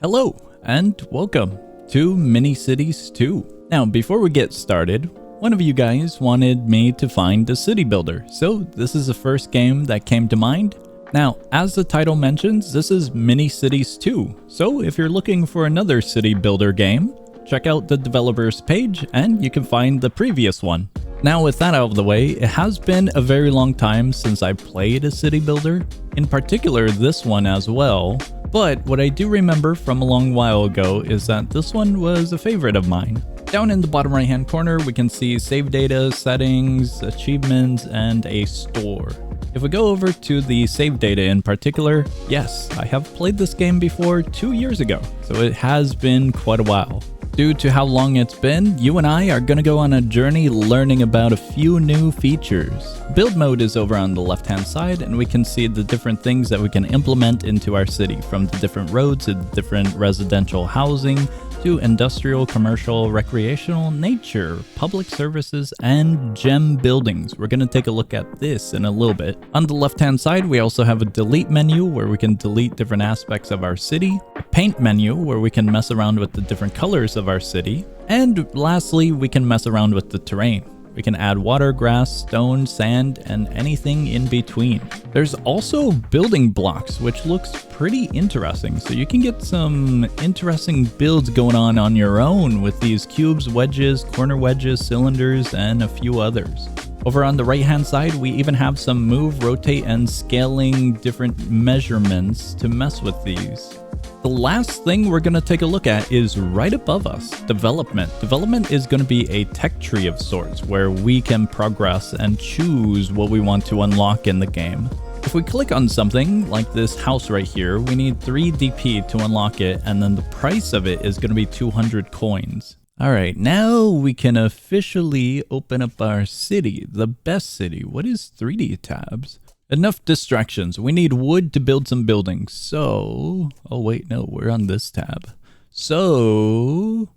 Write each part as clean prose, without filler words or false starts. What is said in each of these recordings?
Hello, and welcome to Mini Cities 2. Now, before we get started, one of you guys wanted me to find a city builder, so this is the first game that came to mind. Now, as the title mentions, this is Mini Cities 2, so if you're looking for another city builder game, check out the developers page and you can find the previous one. Now, with that out of the way, it has been a very long time since I played a city builder, in particular this one as well. But what I do remember from a long while ago is that this one was a favorite of mine. Down in the bottom right hand corner, we can see save data, settings, achievements, and a store. If we go over to the save data in particular, yes, I have played this game before 2 years ago, so it has been quite a while. Due to how long it's been, you and I are going to go on a journey learning about a few new features. Build mode is over on the left hand side, and we can see the different things that we can implement into our city, from the different roads to different residential housing to industrial, commercial, recreational, nature, public services, and gem buildings. We're going to take a look at this in a little bit. On the left hand side, we also have a delete menu where we can delete different aspects of our city, a paint menu where we can mess around with the different colors of our city, and lastly, we can mess around with the terrain. We can add water, grass, stone, sand, and anything in between. There's also building blocks, which looks pretty interesting. So you can get some interesting builds going on your own with these cubes, wedges, corner wedges, cylinders, and a few others. Over on the right hand side, we even have some move, rotate, and scaling different measurements to mess with these. The last thing we're going to take a look at is right above us, development. Development is going to be a tech tree of sorts where we can progress and choose what we want to unlock in the game. If we click on something like this house right here, we need 3 DP to unlock it, and then the price of it is going to be 200 coins. Alright, now we can officially open up our city, the best city. What is 3D tabs? Enough distractions. We need wood to build some buildings. So, oh wait, no, we're on this tab. So,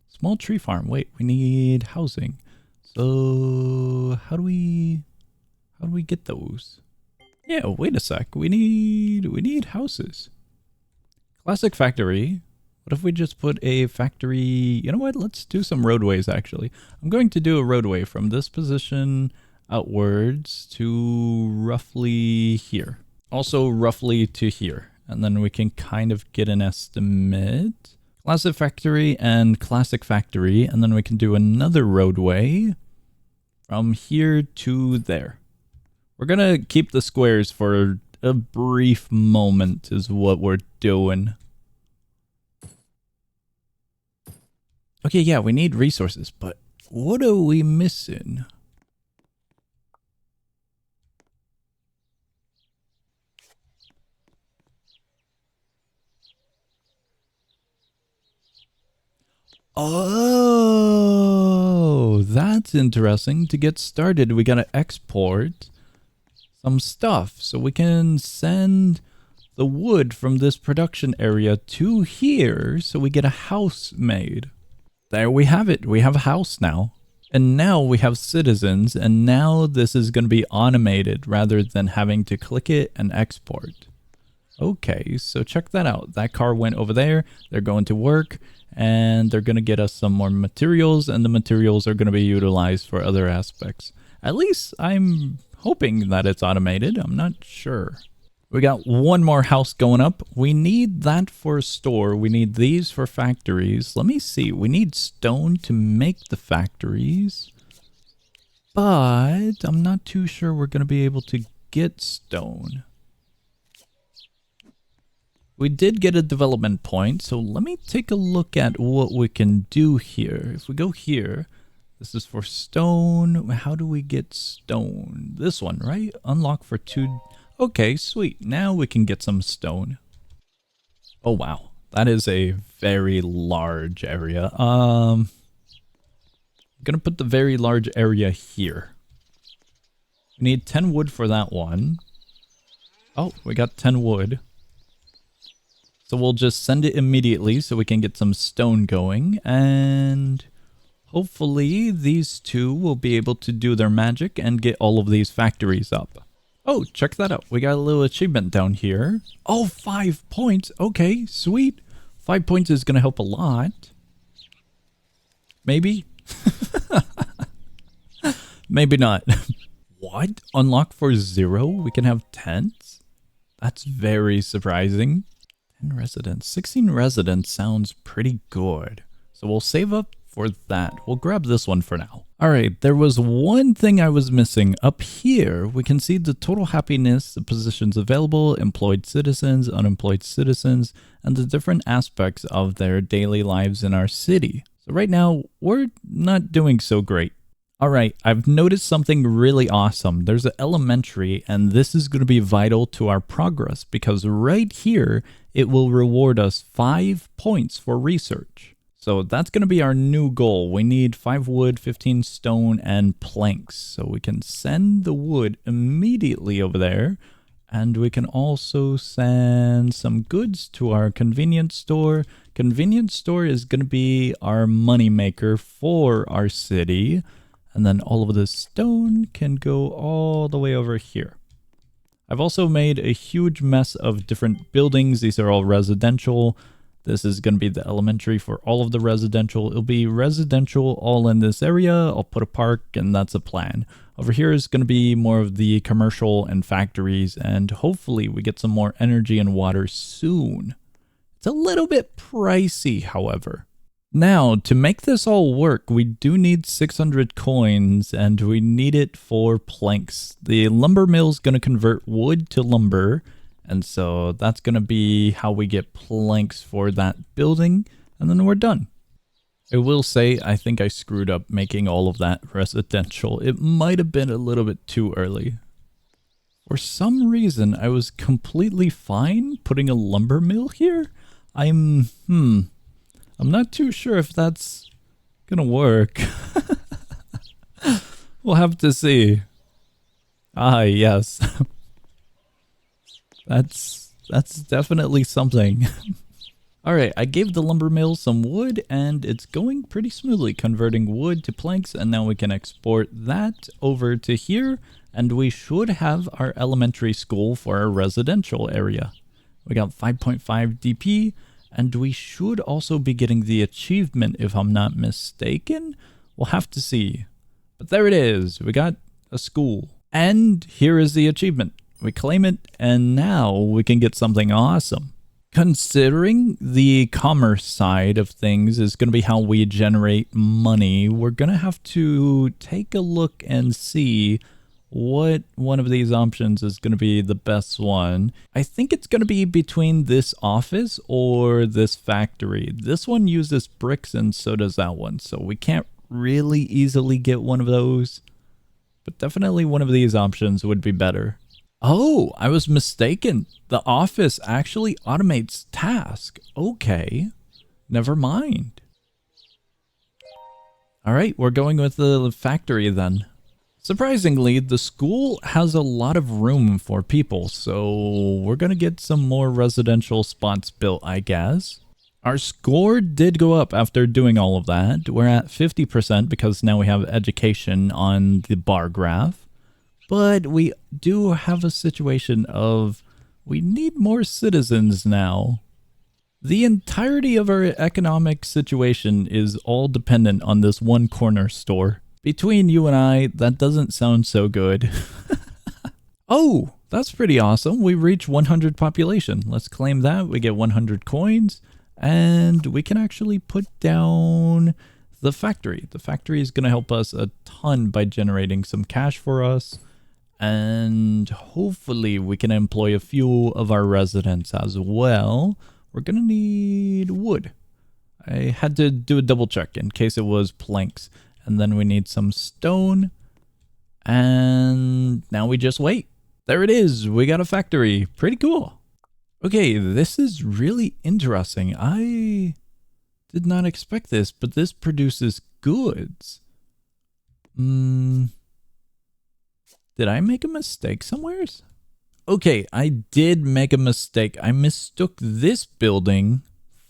small tree farm. Wait, we need housing. So, how do we get those? Yeah, wait a sec. We need houses. Classic factory. What if we just put a factory? You know what? Let's do some roadways actually. I'm going to do a roadway from this position outwards to roughly here. Also roughly to here. And then we can kind of get an estimate. Classic factory and classic factory. And then we can do another roadway from here to there. We're going to keep the squares for a brief moment is what we're doing. Okay, yeah, we need resources, but what are we missing? Oh, that's interesting. To get started, we gotta export some stuff. So we can send the wood from this production area to here so we get a house made. There we have it. We have a house now. And now we have citizens, and now this is going to be automated rather than having to click it and export. Okay, so check that out. That car went over there. They're going to work, and they're going to get us some more materials, and the materials are going to be utilized for other aspects. At least I'm hoping that it's automated. I'm not sure. We got one more house going up. We need that for a store. We need these for factories. Let me see. We need stone to make the factories. But I'm not too sure we're going to be able to get stone. We did get a development point, so let me take a look at what we can do here. If we go here, this is for stone. How do we get stone? This one, right? Unlock for 2... Okay, sweet. Now we can get some stone. Oh, wow. That is a very large area. I'm gonna put the very large area here. We need 10 wood for that one. Oh, we got 10 wood. So we'll just send it immediately so we can get some stone going. And hopefully these two will be able to do their magic and get all of these factories up. Oh, check that out. We got a little achievement down here. Oh, 5 points. Okay, sweet. 5 points is going to help a lot. Maybe. Maybe not. What? Unlock for 0? We can have tents? That's very surprising. 10 residents. 16 residents sounds pretty good. So we'll save up for that. We'll grab this one for now. Alright, there was one thing I was missing. Up here, we can see the total happiness, the positions available, employed citizens, unemployed citizens, and the different aspects of their daily lives in our city. So right now, we're not doing so great. Alright, I've noticed something really awesome. There's an elementary, and this is going to be vital to our progress because right here, it will reward us 5 points for research. So that's going to be our new goal. We need 5 wood, 15 stone, and planks. So we can send the wood immediately over there. And we can also send some goods to our convenience store. Convenience store is going to be our money maker for our city. And then all of the stone can go all the way over here. I've also made a huge mess of different buildings. These are all residential. This is going to be the elementary for all of the residential. It'll be residential all in this area. I'll put a park and that's a plan. Over here is going to be more of the commercial and factories. And hopefully we get some more energy and water soon. It's a little bit pricey, however. Now, to make this all work, we do need 600 coins, and we need it for planks. The lumber mill is going to convert wood to lumber, and so that's going to be how we get planks for that building, and then we're done. I will say, I think I screwed up making all of that residential. It might have been a little bit too early. For some reason, I was completely fine putting a lumber mill here. I'm not too sure if that's gonna work. We'll have to see. Ah, yes. That's definitely something. Alright, I gave the lumber mill some wood and it's going pretty smoothly, converting wood to planks, and now we can export that over to here, and we should have our elementary school for our residential area. We got 5.5 DP. And we should also be getting the achievement, if I'm not mistaken. We'll have to see. But there it is. We got a school. And here is the achievement. We claim it, and now we can get something awesome. Considering the commerce side of things is going to be how we generate money, we're going to have to take a look and see what one of these options is going to be the best one. I think it's going to be between this office or this factory. This one uses bricks and so does that one. So we can't really easily get one of those. But definitely one of these options would be better. Oh, I was mistaken. The office actually automates tasks. Okay, never mind. All right, we're going with the factory then. Surprisingly, the school has a lot of room for people, so we're going to get some more residential spots built, I guess. Our score did go up after doing all of that. We're at 50% because now we have education on the bar graph. But we do have a situation of we need more citizens now. The entirety of our economic situation is all dependent on this one corner store. Between you and I, that doesn't sound so good. Oh, that's pretty awesome. We reach 100 population. Let's claim that. We get 100 coins. And we can actually put down the factory. The factory is going to help us a ton by generating some cash for us. And hopefully we can employ a few of our residents as well. We're going to need wood. I had to do a double check in case it was planks. And then we need some stone. And now we just wait. There it is. We got a factory. Pretty cool. Okay, this is really interesting. I did not expect this, but this produces goods. Did I make a mistake somewheres? Okay, I did make a mistake. I mistook this building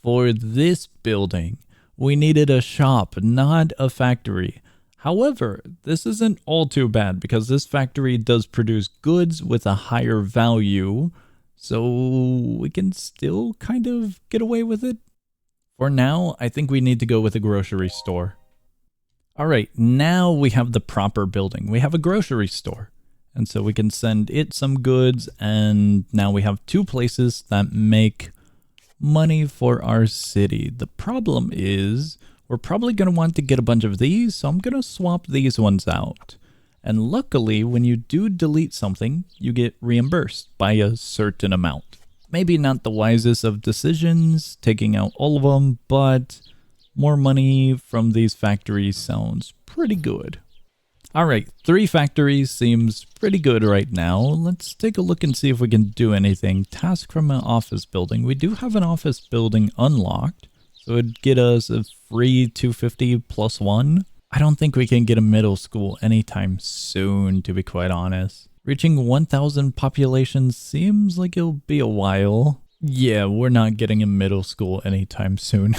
for this building. We needed a shop, not a factory. However, this isn't all too bad because this factory does produce goods with a higher value. So we can still kind of get away with it. For now, I think we need to go with a grocery store. All right, now we have the proper building. We have a grocery store. And so we can send it some goods, and now we have 2 places that make money for our city. The problem is we're probably going to want to get a bunch of these, so I'm going to swap these ones out. And luckily, when you do delete something, you get reimbursed by a certain amount. Maybe not the wisest of decisions, taking out all of them, but more money from these factories sounds pretty good. Alright, 3 factories seems pretty good right now. Let's take a look and see if we can do anything. Task from an office building. We do have an office building unlocked, so it'd get us a free 250 plus 1. I don't think we can get a middle school anytime soon, to be quite honest. Reaching 1,000 population seems like it'll be a while. Yeah, we're not getting a middle school anytime soon.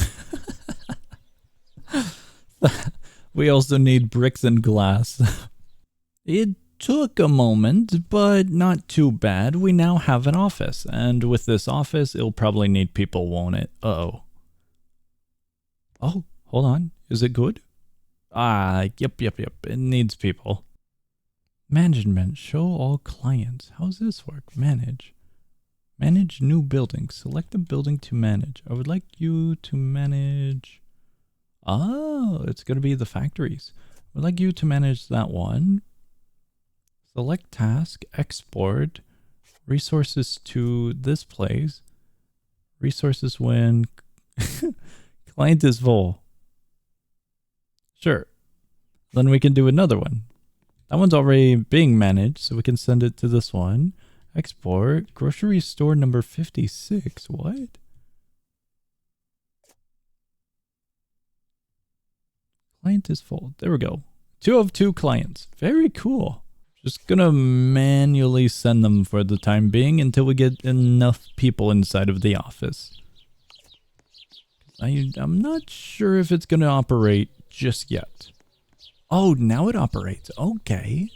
We also need bricks and glass. It took a moment, but not too bad. We now have an office, and with this office, it'll probably need people, won't it? Uh-oh. Oh, hold on. Is it good? Yep. It needs people. Management. Show all clients. How's this work? Manage. Manage new buildings. Select a building to manage. I would like you to manage... Oh, it's going to be the factories. I would like you to manage that one. Select task. Export. Resources to this place. Resources when... client is full. Sure. Then we can do another one. That one's already being managed, so we can send it to this one. Export. Grocery store number 56. What? Client is full. There we go. 2 of 2 clients. Very cool. Just gonna manually send them for the time being until we get enough people inside of the office. I'm not sure if it's gonna operate just yet. Oh, now it operates. Okay.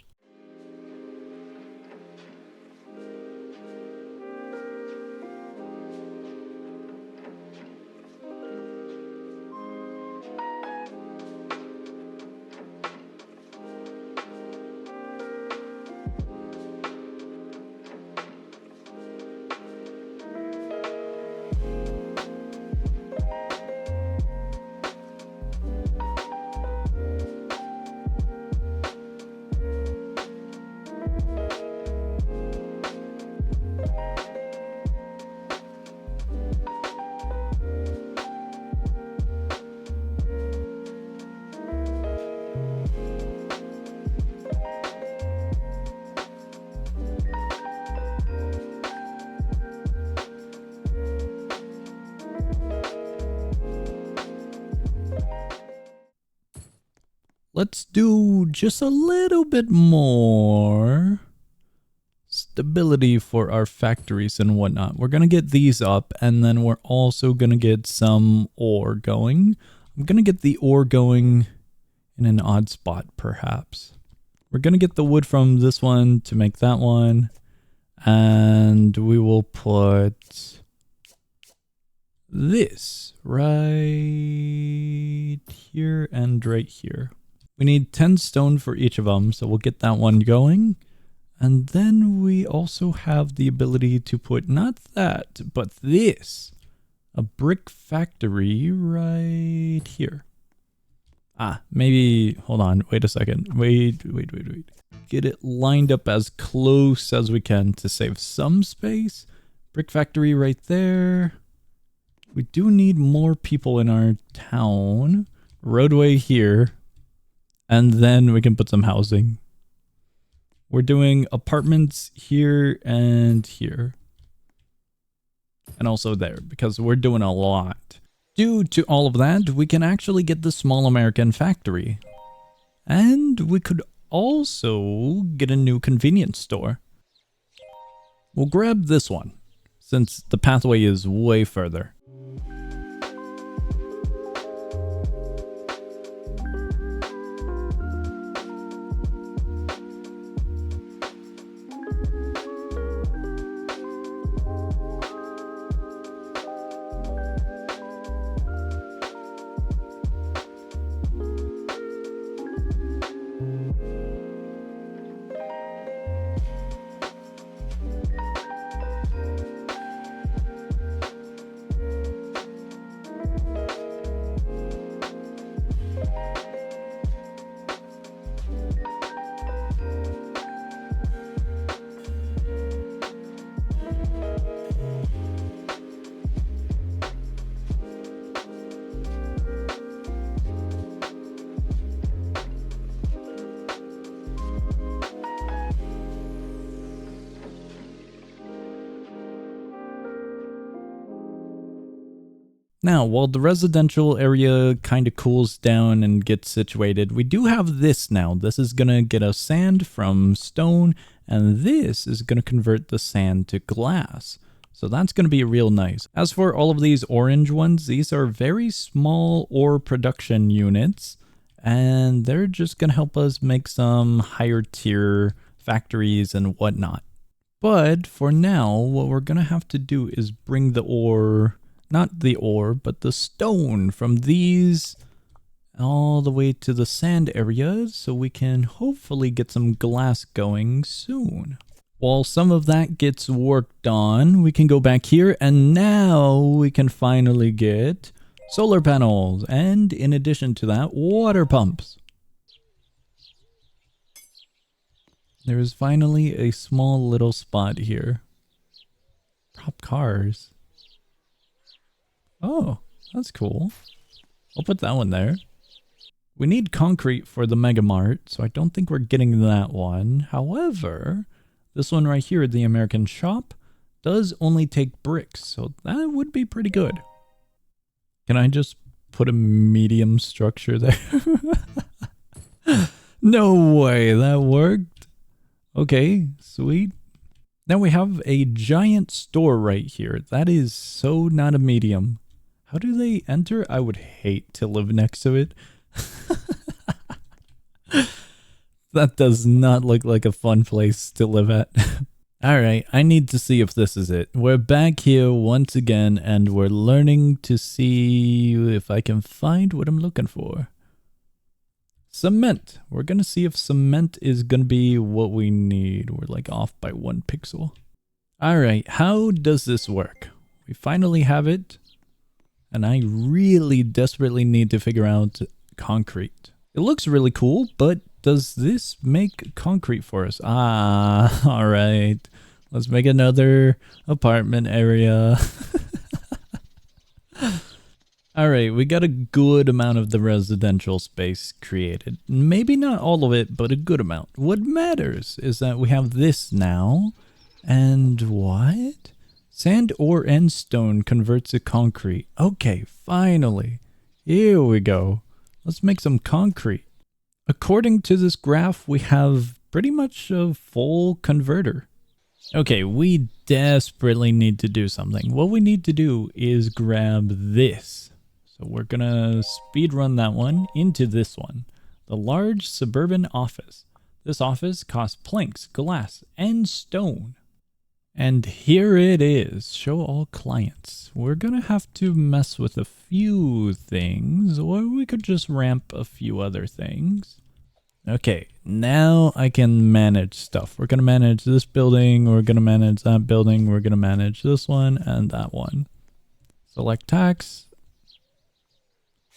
Let's do just a little bit more stability for our factories and whatnot. We're going to get these up, and then we're also going to get some ore going. I'm going to get the ore going in an odd spot, perhaps. We're going to get the wood from this one to make that one, and we will put this right here and right here. We need 10 stone for each of them, so we'll get that one going. And then we also have the ability to put not that, but this. A brick factory right here. Maybe, hold on, wait a second. Wait. Get it lined up as close as we can to save some space. Brick factory right there. We do need more people in our town. Roadway here. And then we can put some housing. We're doing apartments here and here. And also there, because we're doing a lot. Due to all of that, we can actually get the small American factory. And we could also get a new convenience store. We'll grab this one, since the pathway is way further. Now, while the residential area kind of cools down and gets situated, we do have this now. This is going to get us sand from stone, and this is going to convert the sand to glass. So that's going to be real nice. As for all of these orange ones, these are very small ore production units, and they're just going to help us make some higher tier factories and whatnot. But for now, what we're going to have to do is bring the ore, not the ore, but the stone from these all the way to the sand areas so we can hopefully get some glass going soon. While some of that gets worked on, we can go back here and now we can finally get solar panels and in addition to that, water pumps. There is finally a small little spot here. Prop cars. Oh, that's cool. I'll put that one there. We need concrete for the Mega Mart, so I don't think we're getting that one. However, this one right here, the American Shop, does only take bricks, so that would be pretty good. Can I just put a medium structure there? No way, that worked. Okay, sweet. Now we have a giant store right here. That is so not a medium. How do they enter? I would hate to live next to it. That does not look like a fun place to live at. Alright, I need to see if this is it. We're back here once again and we're learning to see if I can find what I'm looking for. Cement. We're going to see if cement is going to be what we need. We're like off by 1 pixel. Alright, how does this work? We finally have it. And I really desperately need to figure out concrete. It looks really cool, but does this make concrete for us? Ah, alright. Let's make another apartment area. Alright, we got a good amount of the residential space created. Maybe not all of it, but a good amount. What matters is that we have this now. And what? Sand, ore, and stone converts to concrete. Okay, finally. Here we go. Let's make some concrete. According to this graph, we have pretty much a full converter. Okay, we desperately need to do something. What we need to do is grab this. So we're gonna speed run that one into this one. The large suburban office. This office costs planks, glass, and stone. And here it is. Show all clients. We're gonna have to mess with a few things, or we could just ramp a few other things. Okay, now I can manage stuff. We're gonna manage this building, we're gonna manage that building, we're gonna manage this one and that one. Select tax.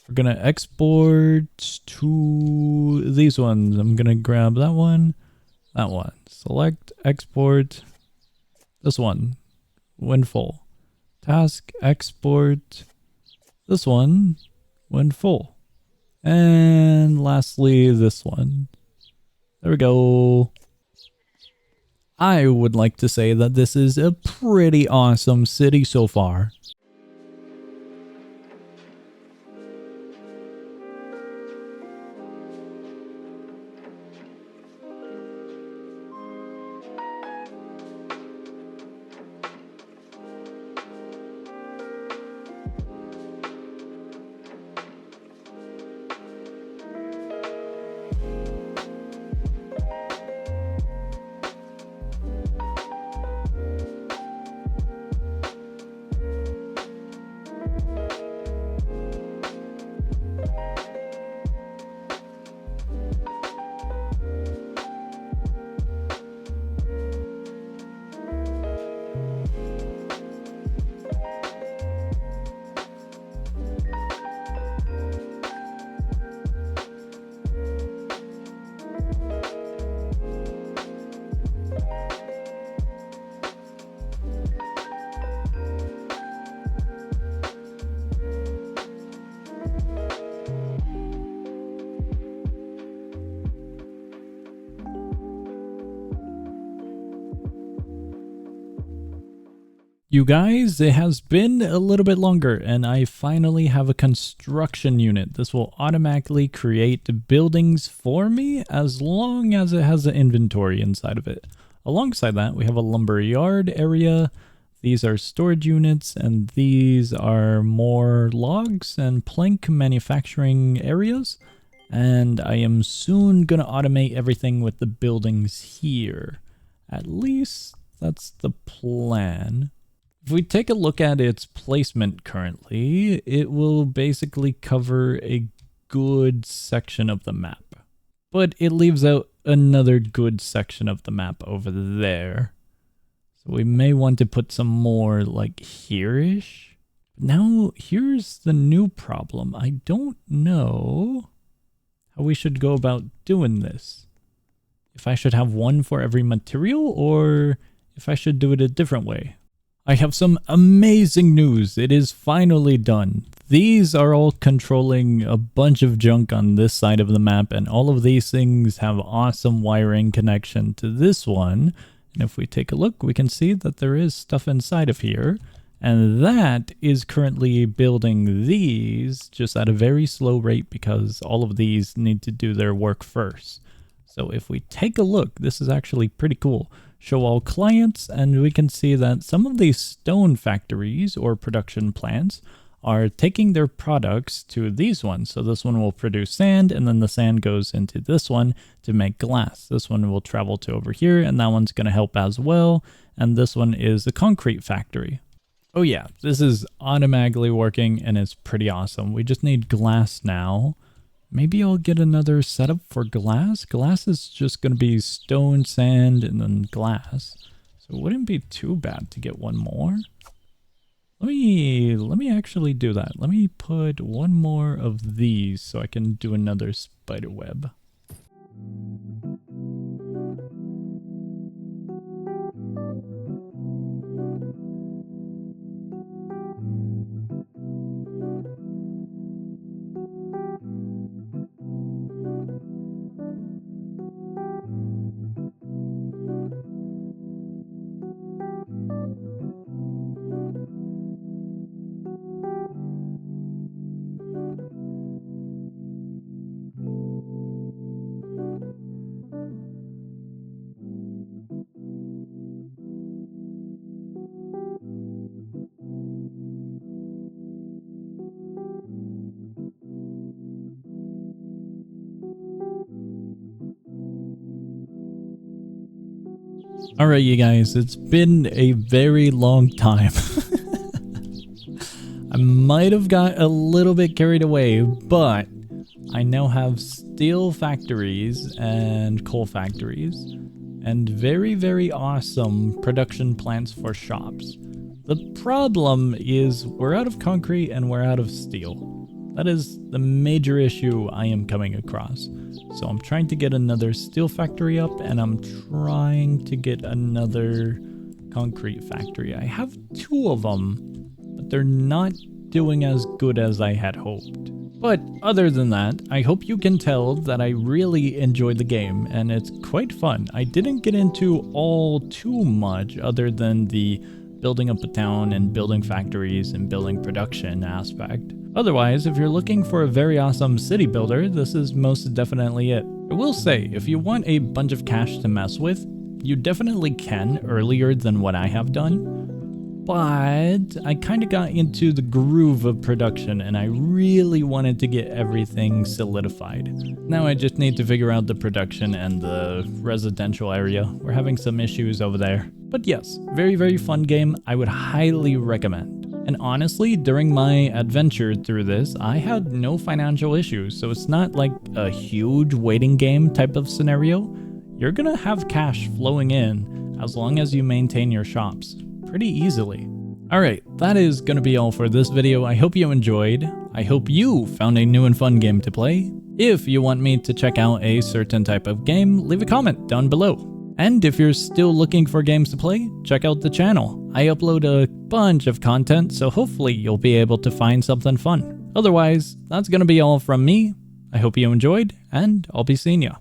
We're gonna export to these ones. I'm gonna grab that one, select, export, this one, when full. Task, export, this one, when full. And lastly, this one. There we go. I would like to say that this is a pretty awesome city so far. You guys, it has been a little bit longer and I finally have a construction unit. This will automatically create buildings for me as long as it has an inventory inside of it. Alongside that, we have a lumber yard area. These are storage units and these are more logs and plank manufacturing areas. And I am soon going to automate everything with the buildings here. At least that's the plan. If we take a look at its placement currently, it will basically cover a good section of the map. But it leaves out another good section of the map over there. So we may want to put some more like here-ish. Now, here's the new problem. I don't know how we should go about doing this. If I should have one for every material or if I should do it a different way. I have some amazing news. It is finally done. These are all controlling a bunch of junk on this side of the map, and all of these things have awesome wiring connection to this one. And if we take a look, we can see that there is stuff inside of here. And that is currently building these just at a very slow rate because all of these need to do their work first. So if we take a look, this is actually pretty cool. Show all clients, and we can see that some of these stone factories or production plants are taking their products to these ones. So this one will produce sand, and then the sand goes into this one to make glass. This one will travel to over here, and that one's going to help as well. And this one is a concrete factory. Oh yeah, this is automatically working, and it's pretty awesome. We just need glass now. Maybe I'll get another setup for glass. Glass is just going to be stone, sand, and then glass. So it wouldn't be too bad to get one more. Let me actually do that. Let me put one more of these so I can do another spider web. Alright, you guys, it's been a very long time. I might have got a little bit carried away, but I now have steel factories and coal factories and very, very awesome production plants for shops. The problem is we're out of concrete and we're out of steel. That is the major issue I am coming across. So I'm trying to get another steel factory up, and I'm trying to get another concrete factory. I have two of them, but they're not doing as good as I had hoped. But other than that, I hope you can tell that I really enjoyed the game, and it's quite fun. I didn't get into all too much other than the building up a town and building factories and building production aspect. Otherwise, if you're looking for a very awesome city builder, this is most definitely it. I will say, if you want a bunch of cash to mess with, you definitely can earlier than what I have done. But I kind of got into the groove of production and I really wanted to get everything solidified. Now I just need to figure out the production and the residential area. We're having some issues over there. But yes, very, very fun game. I would highly recommend. And honestly, during my adventure through this, I had no financial issues. So it's not like a huge waiting game type of scenario. You're gonna have cash flowing in as long as you maintain your shops pretty easily. Alright, that is gonna be all for this video. I hope you enjoyed. I hope you found a new and fun game to play. If you want me to check out a certain type of game, leave a comment down below. And if you're still looking for games to play, check out the channel. I upload a bunch of content, so hopefully you'll be able to find something fun. Otherwise, that's gonna be all from me. I hope you enjoyed, and I'll be seeing ya.